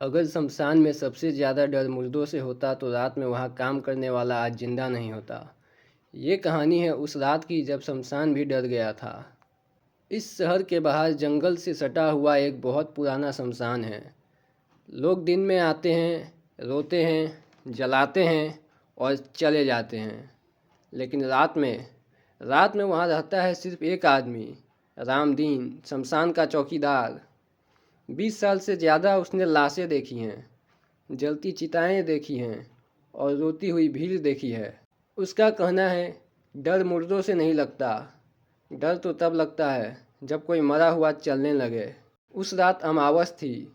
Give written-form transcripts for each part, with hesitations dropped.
अगर शमशान में सबसे ज़्यादा डर मुर्दों से होता तो रात में वहाँ काम करने वाला आज जिंदा नहीं होता। ये कहानी है उस रात की जब शमशान भी डर गया था। इस शहर के बाहर जंगल से सटा हुआ एक बहुत पुराना शमशान है। लोग दिन में आते हैं, रोते हैं, जलाते हैं और चले जाते हैं। लेकिन रात में वहाँ रहता है सिर्फ एक आदमी, रामदीन, शमशान का चौकीदार। 20 साल से ज़्यादा उसने लाशें देखी हैं, जलती चिताएं देखी हैं और रोती हुई भीड़ देखी है। उसका कहना है डर मुर्दों से नहीं लगता, डर तो तब लगता है जब कोई मरा हुआ चलने लगे। उस रात अमावस थी।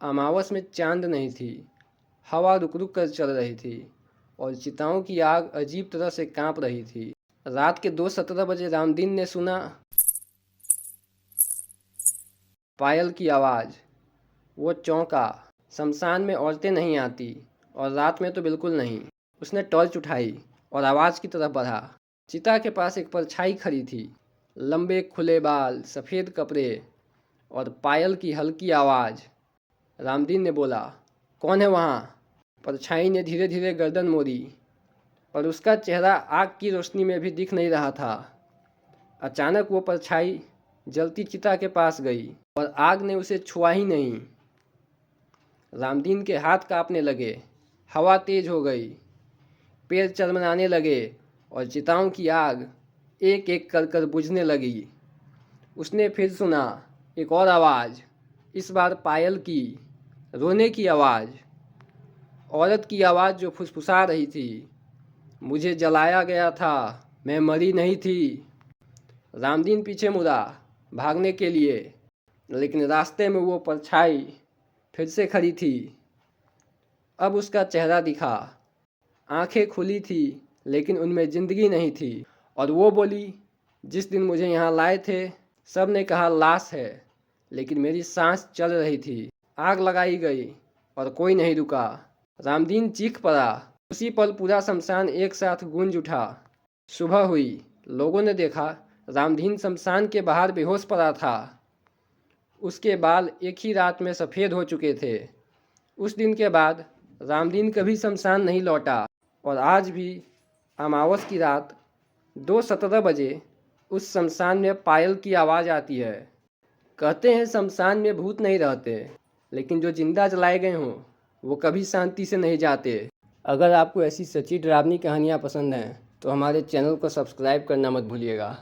अमावस में चांद नहीं थी, हवा रुक रुक कर चल रही थी और चिताओं की आग अजीब तरह से कांप रही थी। रात के 2:17 बजे रामदीन ने सुना पायल की आवाज़। वो चौंका। शमशान में औरतें नहीं आती और रात में तो बिल्कुल नहीं। उसने टॉर्च उठाई और आवाज़ की तरफ बढ़ा। चिता के पास एक परछाई खड़ी थी, लंबे खुले बाल, सफ़ेद कपड़े और पायल की हल्की आवाज़। रामदीन ने बोला, कौन है वहाँ? परछाई ने धीरे धीरे गर्दन मोड़ी, पर उसका चेहरा आग की रोशनी में भी दिख नहीं रहा था। अचानक वो परछाई जलती चिता के पास गई और आग ने उसे छुआ ही नहीं। रामदीन के हाथ कांपने लगे, हवा तेज हो गई, पेड़ चरमराने लगे और चिताओं की आग एक एक कर कर बुझने लगी। उसने फिर सुना एक और आवाज़, इस बार पायल की, रोने की आवाज़। औरत की आवाज़ जो फुसफुसा रही थी, मुझे जलाया गया था, मैं मरी नहीं थी। रामदीन पीछे मुड़ा भागने के लिए, लेकिन रास्ते में वो परछाई फिर से खड़ी थी। अब उसका चेहरा दिखा, आंखें खुली थी लेकिन उनमें जिंदगी नहीं थी। और वो बोली, जिस दिन मुझे यहाँ लाए थे सब ने कहा लाश है, लेकिन मेरी सांस चल रही थी। आग लगाई गई और कोई नहीं रुका। रामदीन चीख पड़ा। उसी पल पूरा शमशान एक साथ गूंज उठा। सुबह हुई। लोगों ने देखा रामदीन शमशान के बाहर बेहोश पड़ा था। उसके बाल एक ही रात में सफ़ेद हो चुके थे। उस दिन के बाद रामदीन कभी शमशान नहीं लौटा और आज भी अमावस की रात 2:17 बजे उस शमशान में पायल की आवाज़ आती है। कहते हैं शमशान में भूत नहीं रहते, लेकिन जो जिंदा जलाए गए हों वो कभी शांति से नहीं जाते। अगर आपको ऐसी सच्ची डरावनी कहानियाँ पसंद हैं तो हमारे चैनल को सब्सक्राइब करना मत भूलिएगा।